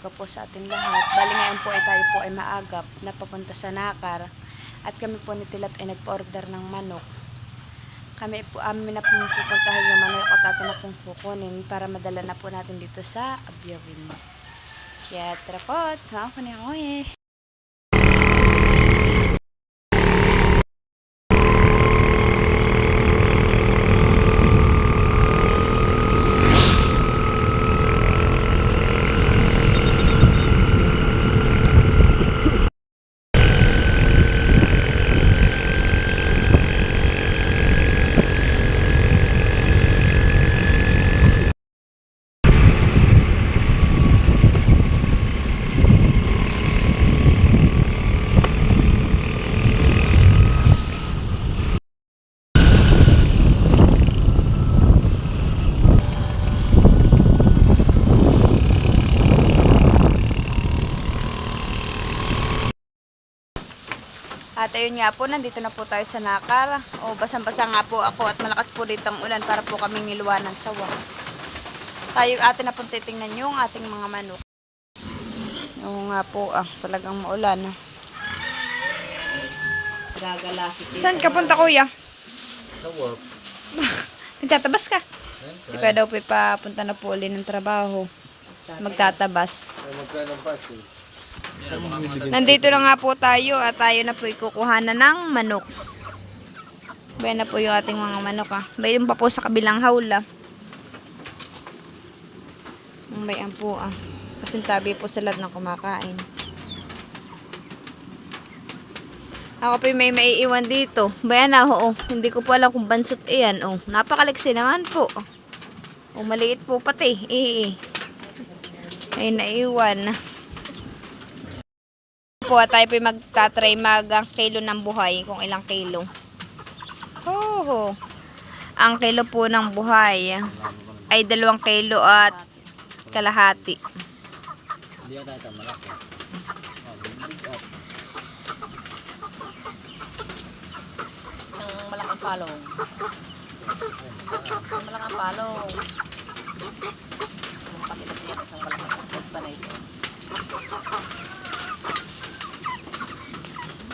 umaga po sa ating lahat. Bali ngayon po ay tayo po ay maagap na papunta sa Nakar. At kami po ni Tilat ay nagpa-order ng manok. Kami po amin na pong pupuntahan yung manok at atin na pong kukunin para madala na po natin dito sa Abyawin. Kaya tara po, sama ko na ako eh. At ayun nga po, nandito na po tayo sa Nakar. O basang-basa nga po ako at malakas po dito ang ulan para po kaming niluwanan sa sawa. Tayo atin na po titingnan yung ating mga manok. Oo nga po talagang maulan. Saan ka punta kuya? Sa work. Nagtatabas ka? Si kuya daw po papunta na po ulit ng trabaho. Magtatabas. Nandito na nga po tayo at tayo na po ikukuhanan ng manok. Bayan na po yung ating mga manok Bayan pa po sa kabilang hawla. Bayan po Kasintabi po sa lahat ng kumakain. Ako po may maiiwan dito. Bayan na hindi ko po alam kung bansot iyan. Napakaliksi naman po. Maliit po pati. Ay naiwan. Po tayo po magtatry kilo ng buhay kung ilang kilo. Ang kilo po ng buhay ay 2 kilo at kalahati. Hindi tayo malaki. Ang malakang palong. Ang malakang palong. Ang pakita-kita sa malakang pa na ito.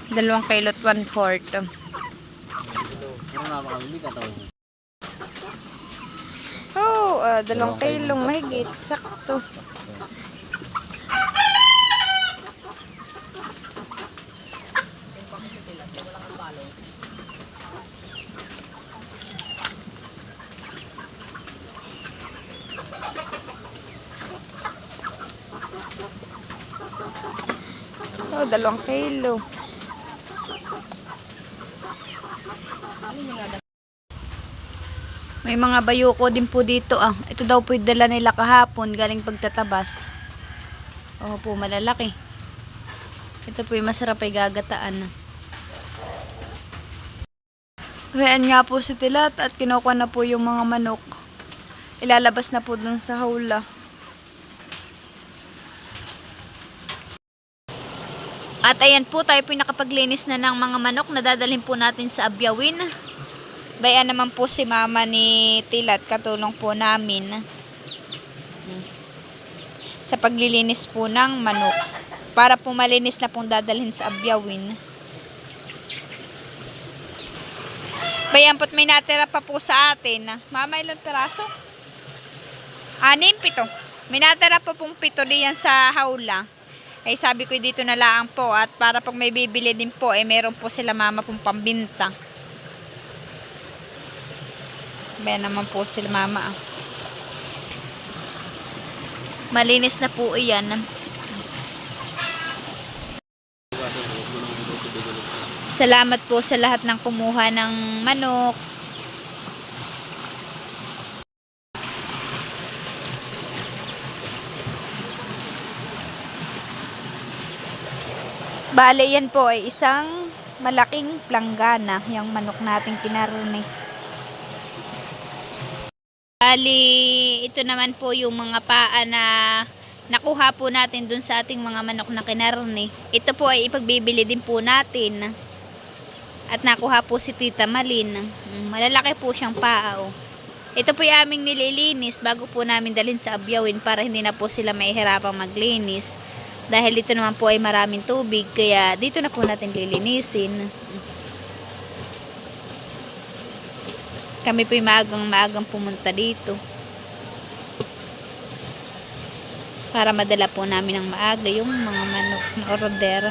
2 kilo at 1/4. Pero napakamili ka tayo. 2 kilong mahigit. Sakto. Oh, 2 kilo. May mga bayuko din po dito Ito daw po yung dala nila kahapon galing pagtatabas. Po, malalaki. Ito po yung masarap ay gagataan. Ayan nga po si Tilat at kinukuha na po yung mga manok. Ilalabas na po dun sa hawla. At ayan po, tayo po nakapaglinis na ng mga manok na dadalhin po natin sa Abyawin. Bayan naman po si mama ni Tilat, katulong po namin sa paglilinis po ng manok. Para po malinis na pong dadalhin sa Abyawin. Bayan po't may natira pa po sa atin. Mama, ilang piraso? 6, 7. May natira pa pong 7 diyan sa hawla. Ay sabi ko dito na lang po at para pag may bibili din po meron po sila mama pong pambinta. Bayan naman po sila mama Malinis na po iyan. Salamat po sa lahat ng kumuha ng manok. Bale yan po ay isang malaking planggana yung manok nating kinarne. Bali, ito naman po yung mga paa na nakuha po natin dun sa ating mga manok na kinarne. Ito po ay ipagbibili din po natin. At nakuha po si Tita Malin. Malalaki po siyang paa Ito po yung aming nililinis bago po namin dalhin sa abyawin para hindi na po sila mahihirapang maglinis. Dahil dito naman po ay maraming tubig, kaya dito na po natin lilinisin. Kami po yung maagang pumunta dito. Para madala po namin ng maaga yung mga manok na order.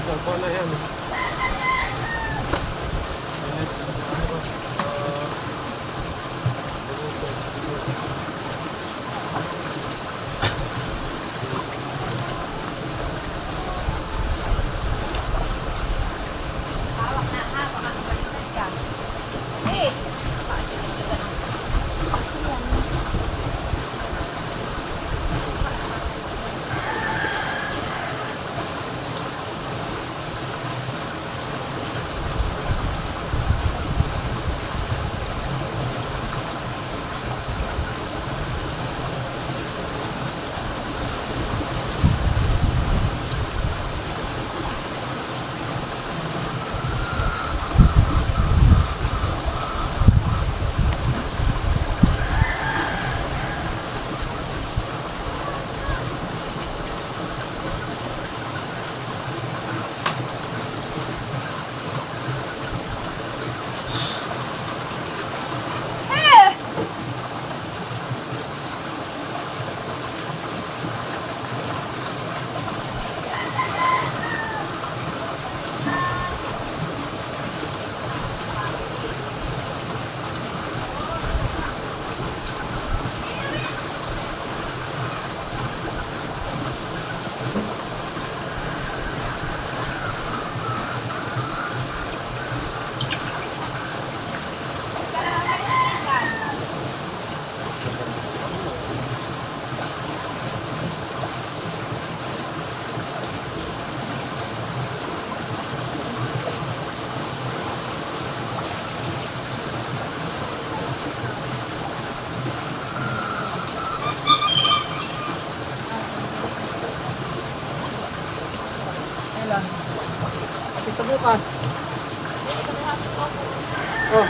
Opo na yan. Kailan? Pista bukas. Oh.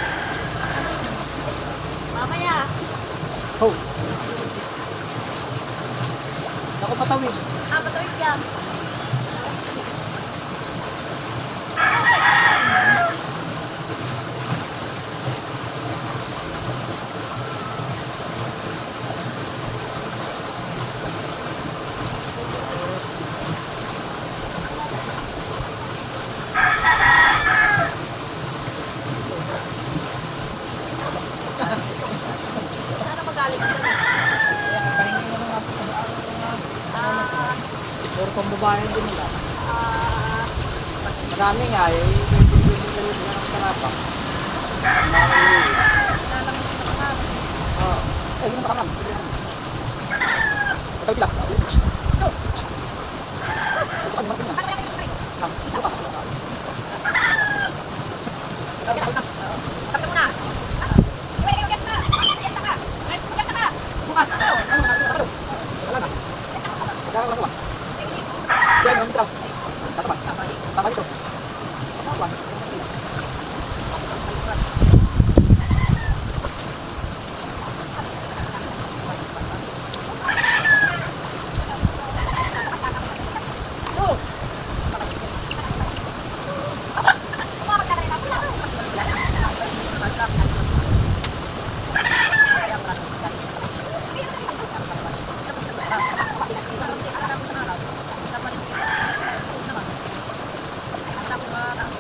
Mamaya. Ho. Ako patawid. Patawid ka. Sana magaling ka na. Pahingi mo ng Puro pambabae din nila. Marami nga eh. Yung ng karapak. Oo. Eh, yung makaram. Patay sila. So. Ito kami marami na. Isa pa. Tapos mo na. Bukas! Ano? Wala na. Magkakaroon ko ba? Diyan, yung misraw. Tatabas. Tama dito. Tama.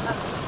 Tapos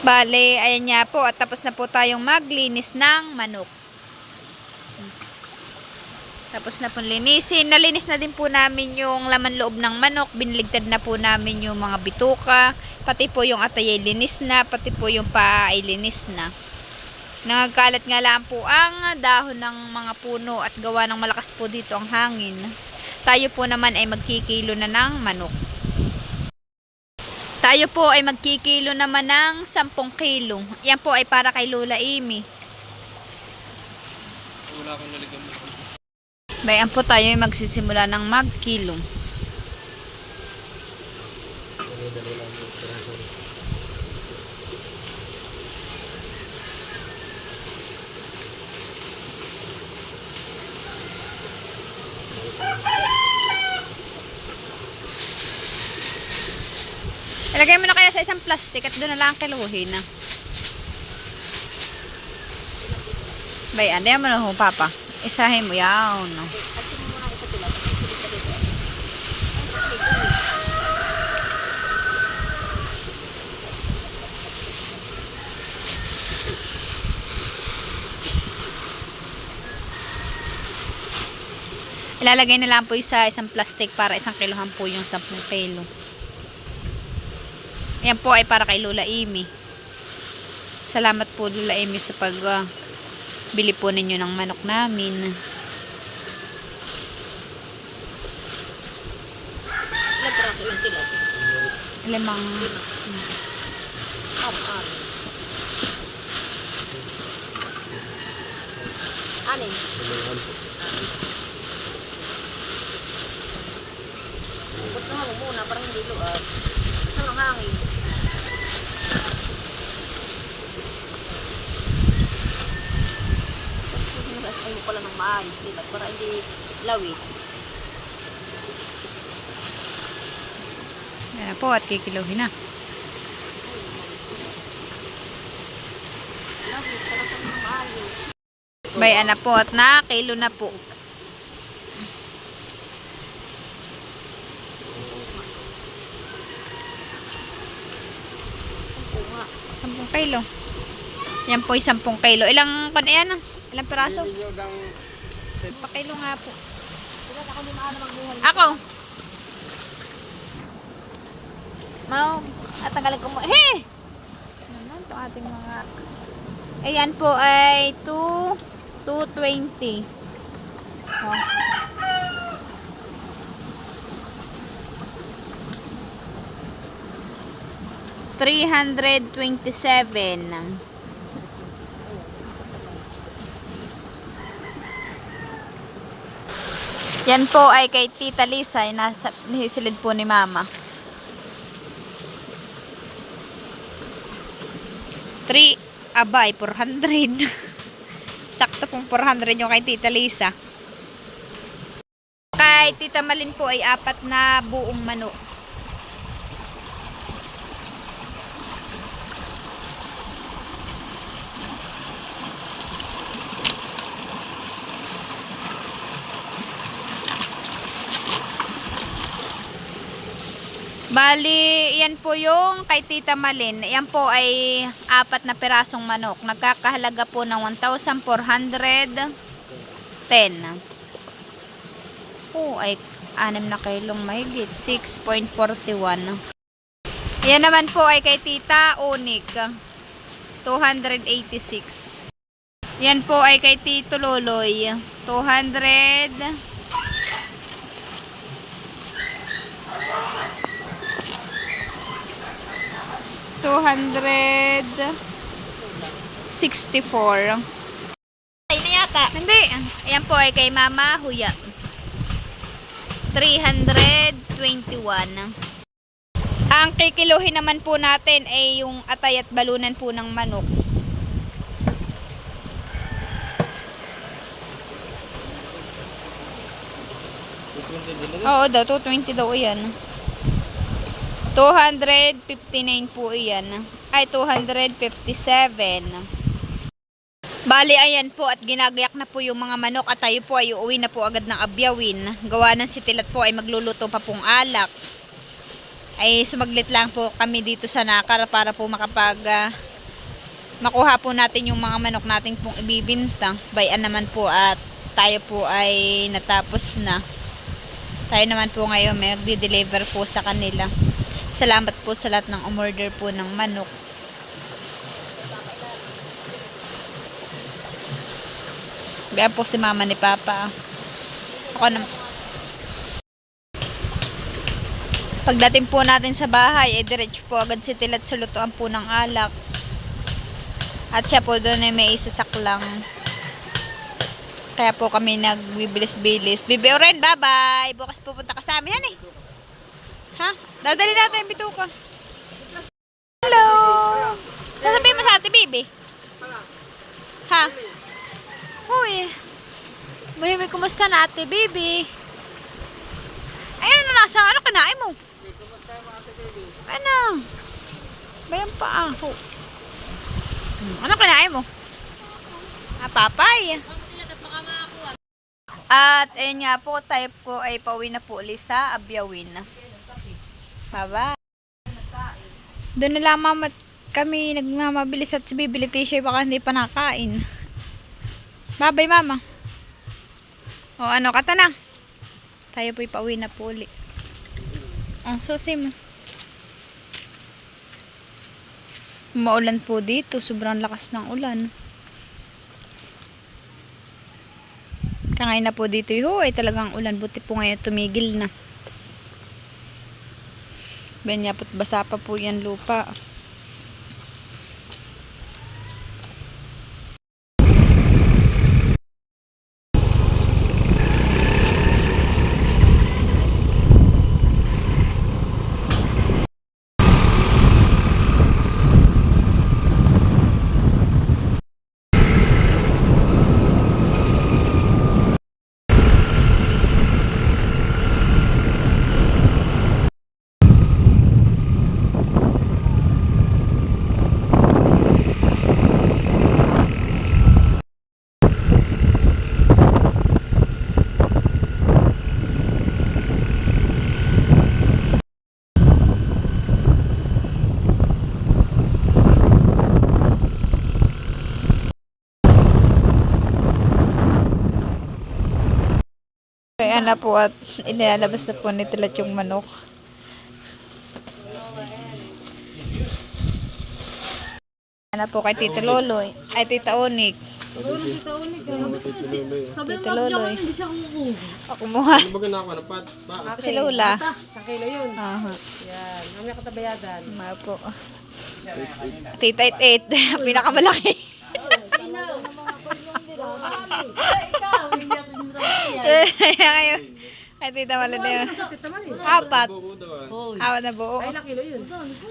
Bale, ayan nga po, at tapos na po tayong maglinis ng manok. Tapos na po linisin. Nalinis na din po namin yung laman loob ng manok. Biniligtad na po namin yung mga bituka. Pati po yung atay ay linis na. Pati po yung paa ay linis na. Nagkalat nga lang po ang dahon ng mga puno at gawa ng malakas po dito ang hangin. Tayo po naman ay magkikilo na ng manok. Tayo po ay magkikilo naman ng 10 kilo. Yan po ay para kay Lola Amy. Wala akong naligam. Bayan po tayo ay magsisimula ng magkilo. Ilagay mo na kaya sa isang plastic at doon na lang kiluhin na. Bayan, diyan mo na ho, Papa. Isahin mo yan. Asin mo muna isa tila. Isilip ka dito. Ilalagay na lang po sa isang plastic para 1 kilohan po yung 10 kilo. Yan po ay para kay Lola Amy. Salamat po Lola Amy sa bili po ninyo ng manok namin. Ilang piraso yung tila? 5. Anin? Ba't na mo muna? Parang hindi luag. Isang ang hangin. Sinulasay mo pala ng maayos, diba? Para hindi lawit. Yan na po at kikiluhin na. Lawit, para sa mga maayos. Bayan na po at nakilo na po. Oo nga. 10 kilo. Yan po 10 kilo. Ilang yan? Ilang piraso? Pakilo nga po. Diba ako hindi maano magbuhay. Ako. Mau, tatanggalin ko mo. He! Ano to ating mga... Ayan po ay 220. Oh. $327. Yan po ay kay Tita Lisa, nasa nisilid po ni Mama. 400. Sakto pong 400 yung kay Tita Lisa. Kay Tita Malin po ay 4 na buong manok. Bali, yan po yung kay Tita Malin. Yan po ay 4 na pirasong manok. Nagkakahalaga po ng 1,410. Po ay 6 na kilong mahigit. 6.41. Yan naman po ay kay Tita Onik. 286. Yan po ay kay Tito Loloy. 200. 264. Ay na yata. Hindi. Ayan po ay kay Mama Huya. 321. Ang kikiluhin naman po natin ay yung atay at balunan po ng manok. Oo daw, 220 daw yan. 259 po iyan. Ay, 257. Bali, ayan po at ginagayak na po yung mga manok at tayo po ay uuwi na po agad ng Abyawin. Gawa ng si Tilat po ay magluluto pa pong alak. Ay sumaglit lang po kami dito sa Nakar para po makapag makuha po natin yung mga manok natin pong ibibinta. Bayan naman po at tayo po ay natapos na. Tayo naman po ngayon may magdi-deliver po sa kanila. Salamat po sa lahat ng umorder po ng manok. Bayan po si mama ni papa. Ako naman. Pagdating po natin sa bahay, diretso po agad si Tilat sa lutuan po ng alak. At siya po doon ay may isasaklang. Kaya po kami nagbibilis-bilis. Bibi Oren, bye-bye! Bukas pupunta ka sa amin, han eh. Ha? Dadali natin yung bituka. Hello! Sasabihin mo sa ate, Bibi? Ha? Uy! May kumusta na ate, Bibi? Ayun na nasa, ano kinain mo? Ano? Bayan pa ako. Ano kinain mo? Papay. At ayun nga po, tayo po ay pauwi na po ulit sa Abyawin. Bye-bye. Doon na lang mama kami nagmamabilis at si Bibili Tisha baka hindi pa nakain. Bye-bye mama. O ano, kata na. Tayo po'y pauwi na po ulit. Oh, susi mo. Maulan po dito. Sobrang lakas ng ulan. Kangain na po dito ay talagang ulan. Buti po ngayon tumigil na. Banyapot basa pa po yan lupa. Kaya na po at inilalabas na po ni Tilat yung manok. Kaya na po kay Tita Loloy. Ay, Tita Onik. Tita Loloy. Ako kumuha. Ano ba ginagawa ng pat? Si Lola. 1 kilo yun. Aha. Yan. Mamaya ko tabayadan. Ma po. Tita 88. Pinakamalaki. Kayo. Ay, Tita Mala na yun. Apat. Apat na buo. Ay, ilang kilo yun?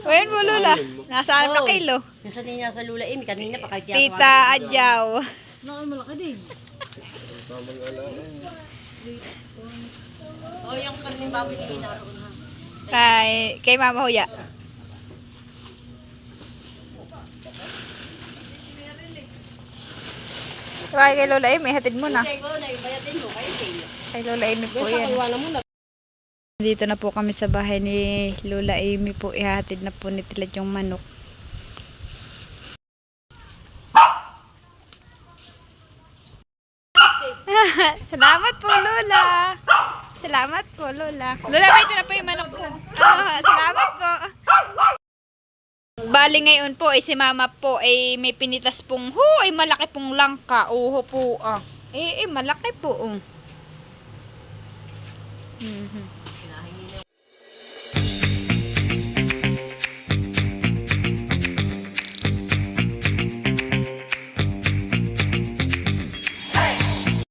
Ayun po, Lola. Nasa 6 na kilo. Yung sa niya sa Lula Amy, kanina pa kaya Tita Adjaw. malaki din. Oh, yung karning baboy din naroon ha. Kay Mama Huya. Kay Lola Amy, hatid mo na. Ko, naibayatin mo, kayo kayo. Kay Lola Amy po yan. Iwanan mo na. Dito na po kami sa bahay ni Lola Amy po. Ihahatid na po ni Tilat yung manok. Salamat po, Lola. Salamat po, Lola. Lola, may ito na po yung manok. Salamat po. Bali ngayon po, si mama po ay may pinitas pong, ay malaki pong langka. Oho po, malaki po.